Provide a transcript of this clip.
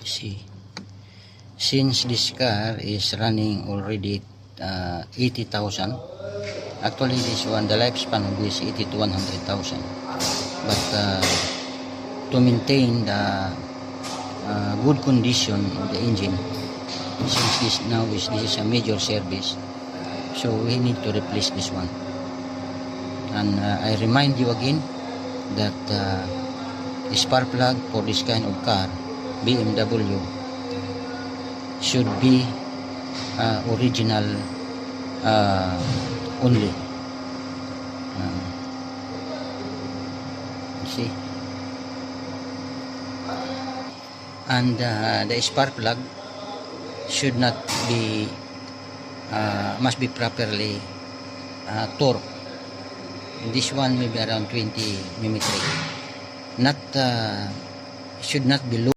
See, since this car is running already 80,000, actually this one, the lifespan of this 80 to 100,000, but to maintain the good condition of the engine, since this is a major service, so we need to replace this one. And I remind you again that spark plug for this kind of car, BMW, should be original only. See, and the spark plug should not be must be properly torqued. This one may be around 20 mm, not should not be low.